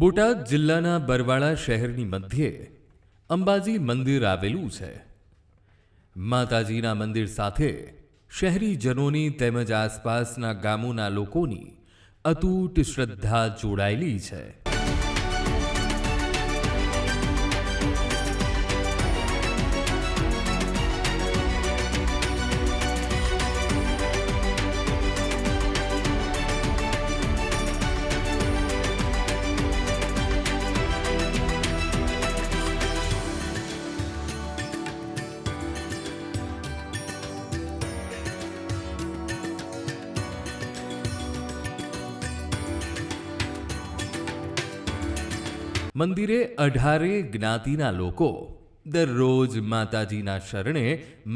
બોટાદ જિલ્લાના બરવાળા શહેરની મધ્યે અંબાજી મંદિર આવેલું છે. માતાજીના મંદિર સાથે શહેરીજનોની તેમજ આસપાસના ગામોના લોકોની અતૂટ શ્રદ્ધા જોડાયેલી છે. મંદિરે 18 જ્ઞાતિના લોકો દરરોજ માતાજીના શરણે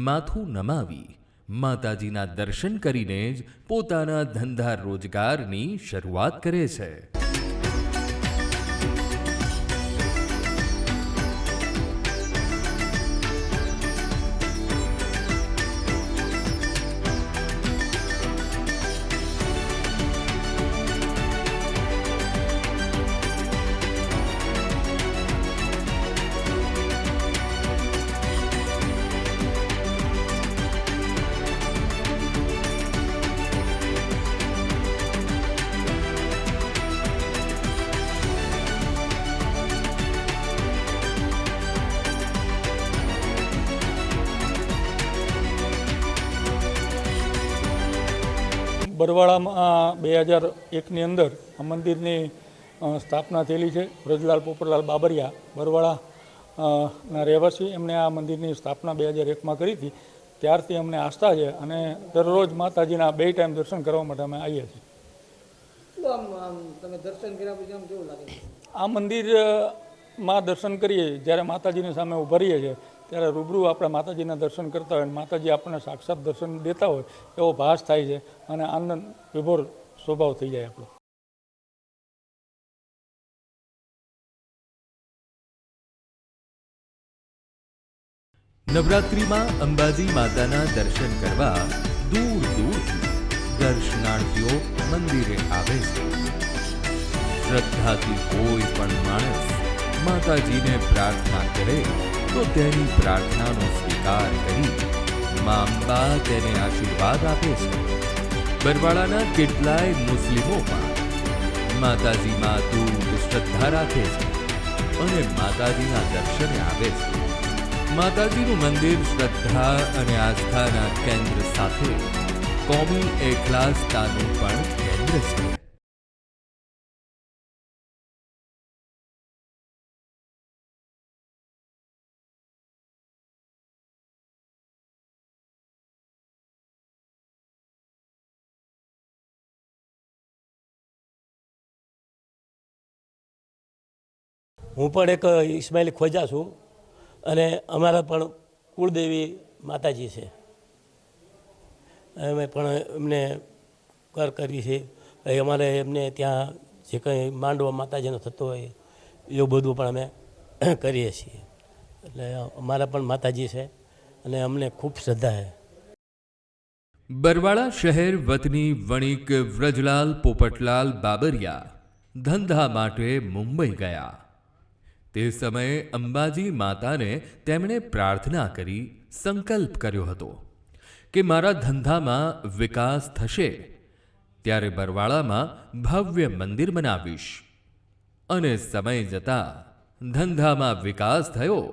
માથું નમાવી માતાજીના દર્શન કરીને જ પોતાના ધંધા રોજગારની શરૂઆત કરે છે. બરવાળામાં 2001ની અંદર આ મંદિરની સ્થાપના થયેલી છે. વ્રજલાલ પોપટલાલ બાબરિયા બરવાળાના રહેવાસી એમણે આ મંદિરની સ્થાપના 2001માં કરી હતી. ત્યારથી અમને આસ્થા છે અને દરરોજ માતાજીના 2 ટાઈમ દર્શન કરવા માટે અમે આવીએ છીએ. આ મંદિરમાં દર્શન કરીએ જ્યારે માતાજીની સામે ઊભા રહીએ છીએ ત્યારે રૂબરૂ આપણે માતાજીના દર્શન કરતા હોય, માતાજી આપણને સાક્ષાત દર્શન દેતા હોય એવો ભાસ થાય છે અને આનંદ વિભોર સ્વભાવ થઈ જાય આપણો. નવરાત્રિમાં અંબાજી માતાના દર્શન કરવા દૂર દૂરથી દર્શનાર્થીઓ મંદિરે આવે છે. શ્રદ્ધાથી કોઈ પણ માણસ માતાજીને પ્રાર્થના કરે તો તેની પ્રાર્થનાનો સ્વીકાર કરી મા અંબા તેને આશીર્વાદ આપે છે. બરવાળાના કેટલાય મુસ્લિમો પણ માતાજીમાં અતૂટ શ્રદ્ધા રાખે છે અને માતાજીના દર્શને આવે છે. માતાજીનું મંદિર શ્રદ્ધા અને આસ્થાના કેન્દ્ર સાથે કોમી એકલાસતાનું પણ કેન્દ્ર છે. હું પણ એક ઇસ્માઇલ ખોજા છું અને અમારા પણ કુળદેવી માતાજી છે. અમે પણ એમને કર કરી છે. અમારે એમને ત્યાં જે કંઈ માંડવો માતાજીનો થતો હોય એવું બધું પણ અમે કરીએ છીએ. એટલે અમારા પણ માતાજી છે અને અમને ખૂબ શ્રદ્ધા છે. બરવાળા શહેર વતની વણિક વ્રજલાલ પોપટલાલ બાબરિયા ધંધા માટે મુંબઈ ગયા. તે સમયે અંબાજી માતાને તેમણે પ્રાર્થના કરી સંકલ્પ કર્યો હતો કે મારા ધંધામાં વિકાસ થશે ત્યારે બરવાળામાં ભવ્ય મંદિર બનાવીશ. અને સમય જતાં ધંધામાં વિકાસ થયો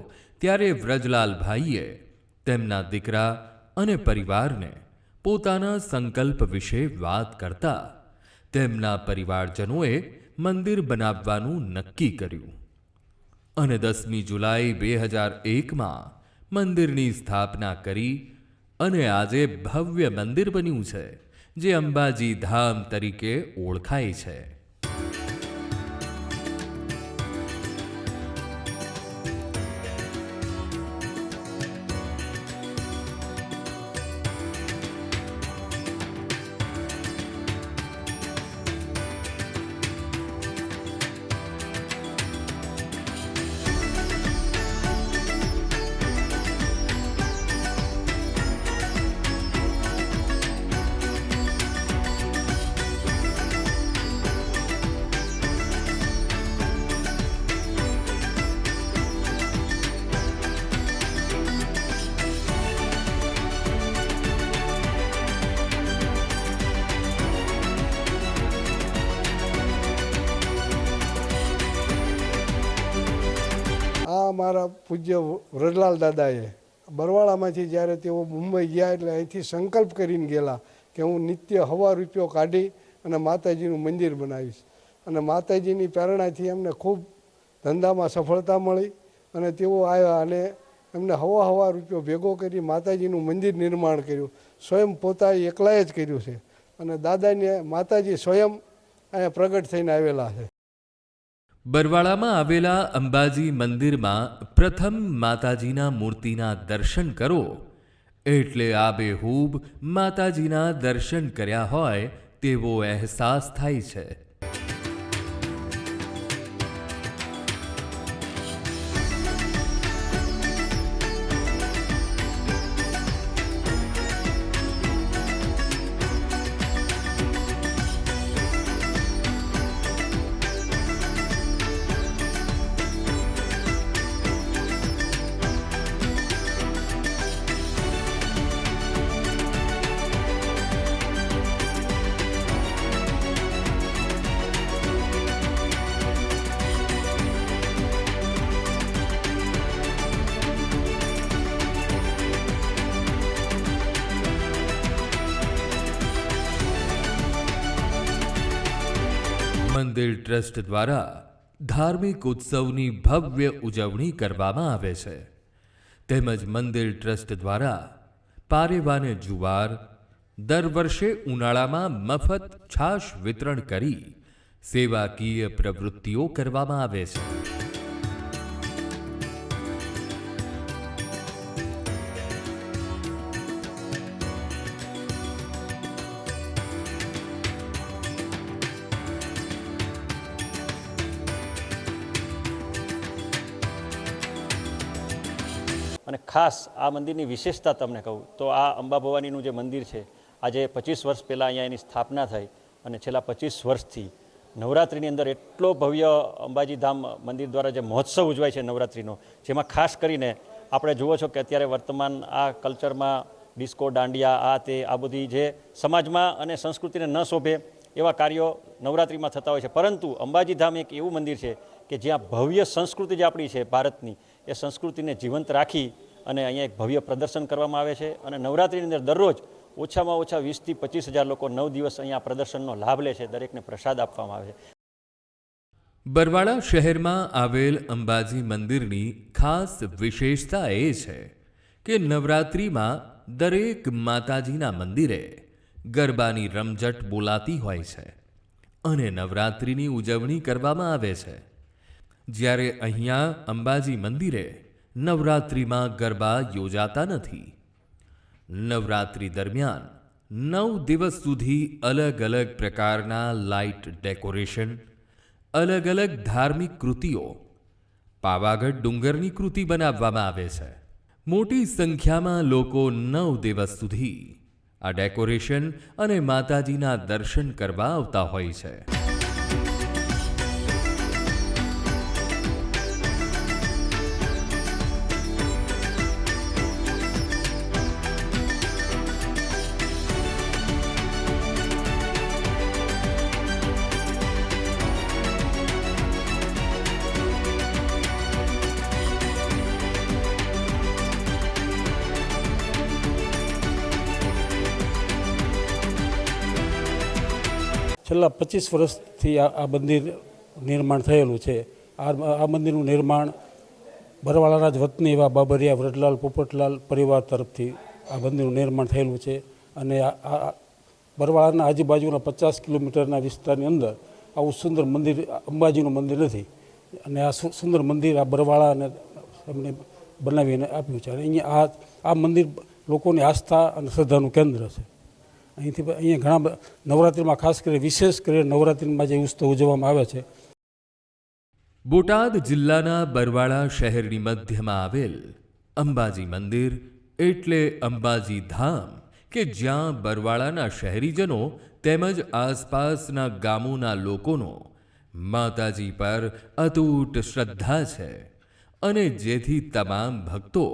ત્યારે વ્રજલાલભાઈએ તેમના દીકરા અને પરિવારને પોતાના સંકલ્પ વિશે વાત કરતા તેમના પરિવારજનોએ મંદિર બનાવવાનું નક્કી કર્યું અને 10મી જુલાઈ 2001માં મંદિરની સ્થાપના કરી અને આજે ભવ્ય મંદિર બન્યું છે જે અંબાજી ધામ તરીકે ઓળખાય છે. અમારા પૂજ્ય વ્રજલાલ દાદાએ બરવાળામાંથી જ્યારે તેઓ મુંબઈ ગયા એટલે અહીંથી સંકલ્પ કરીને ગયેલા કે હું નિત્ય 1,000 રૂપિયો કાઢી અને માતાજીનું મંદિર બનાવીશ. અને માતાજીની પ્રેરણાથી એમને ખૂબ ધંધામાં સફળતા મળી અને તેઓ આવ્યા અને એમને 1,000 રૂપિયો ભેગો કરી માતાજીનું મંદિર નિર્માણ કર્યું. સ્વયં પોતા એકલાએ જ કર્યું છે અને દાદાને માતાજી સ્વયં અહીંયા પ્રગટ થઈને આવેલા છે. બરવાળામાં આવેલા અંબાજી મંદિરમાં પ્રથમ માતાજીના મૂર્તિના દર્શન કરો એટલે આબેહૂબ માતાજીના દર્શન કર્યા હોય તેવો અહેસાસ થાય છે. મંદિર ટ્રસ્ટ દ્વારા ધાર્મિક ઉત્સવની ભવ્ય ઉજવણી કરવામાં આવે છે. તેમજ મંદિર ટ્રસ્ટ દ્વારા પારેવાને જુવાર, દર વર્ષે ઉનાળામાં મફત છાશ વિતરણ કરી સેવાકીય પ્રવૃત્તિઓ કરવામાં આવે છે. અને ખાસ આ મંદિરની વિશેષતા તમને કહું તો આ અંબા ભવાનીનું જે મંદિર છે આજે 25 વર્ષ પહેલાં અહીંયા એની સ્થાપના થઈ અને છેલ્લા 25 વર્ષથી નવરાત્રિની અંદર એટલો ભવ્ય અંબાજી ધામ મંદિર દ્વારા જે મહોત્સવ ઉજવાય છે નવરાત્રિનો, જેમાં ખાસ કરીને આપણે જુઓ છો કે અત્યારે વર્તમાન આ કલ્ચરમાં ડિસ્કો, દાંડિયા, આ બધી જે સમાજમાં અને સંસ્કૃતિને ન શોભે એવા કાર્યો નવરાત્રિમાં થતા હોય છે. પરંતુ અંબાજી ધામ એક એવું મંદિર છે કે જ્યાં ભવ્ય સંસ્કૃતિ જે આપણી છે ભારતની, એ સંસ્કૃતિને જીવંત રાખી અને અહીંયા એક ભવ્ય પ્રદર્શન કરવામાં આવે છે. અને નવરાત્રિની અંદર દરરોજ ઓછામાં ઓછા 20 થી 25 હજાર લોકો 9 દિવસ અહીંયા પ્રદર્શનનો લાભ લે છે. દરેકને પ્રસાદ આપવામાં આવે છે. બરવાળા શહેરમાં આવેલ અંબાજી મંદિરની ખાસ વિશેષતા એ છે કે નવરાત્રિમાં દરેક માતાજીના મંદિરે ગરબાની રમઝટ બોલાતી હોય છે અને નવરાત્રિની ઉજવણી કરવામાં આવે છે. જ્યારે અહીંયા અંબાજી મંદિરે નવરાત્રિમાં ગરબા યોજાતા નથી. નવરાત્રિ દરમિયાન 9 દિવસ સુધી અલગ અલગ પ્રકારના લાઇટ ડેકોરેશન, અલગ અલગ ધાર્મિક કૃતિઓ, પાવાગઢ ડુંગરની કૃતિ બનાવવામાં આવે છે. મોટી સંખ્યામાં લોકો 9 દિવસ સુધી આ ડેકોરેશન અને માતાજીના દર્શન કરવા આવતા હોય છે. છેલ્લા 25 વર્ષથી આ મંદિર નિર્માણ થયેલું છે. આ મંદિરનું નિર્માણ બરવાળાના જ વતની એવા બાબરિયા વ્રજલાલ પોપટલાલ પરિવાર તરફથી આ મંદિરનું નિર્માણ થયેલું છે. અને આ બરવાળાના આજુબાજુના 50 કિલોમીટરના વિસ્તારની અંદર આવું સુંદર મંદિર અંબાજીનું મંદિર નથી. અને આ સુંદર મંદિર આ બરવાળાને એમને બનાવીને આપ્યું છે. અને અહીંયા આ મંદિર લોકોની આસ્થા અને શ્રદ્ધાનું કેન્દ્ર છે. અહીંયા ઘણા નવરાત્રિમાં ખાસ કરીને વિશેષ કરીને નવરાત્રિમાં જે ઉત્સવ ઉજવવામાં આવે છે. બોટાદ જિલ્લાના બરવાળા શહેરની મધ્યમાં આવેલ અંબાજી મંદિર એટલે અંબાજી ધામ કે જ્યાં બરવાળાના શહેરીજનો તેમજ આસપાસના ગામોના લોકોનો માતાજી પર અતૂટ શ્રદ્ધા છે અને જેથી તમામ ભક્તો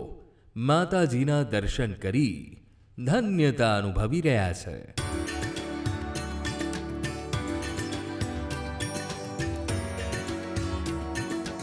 માતાજીના દર્શન કરી ધન્યતા અનુભવી રહ્યા છે.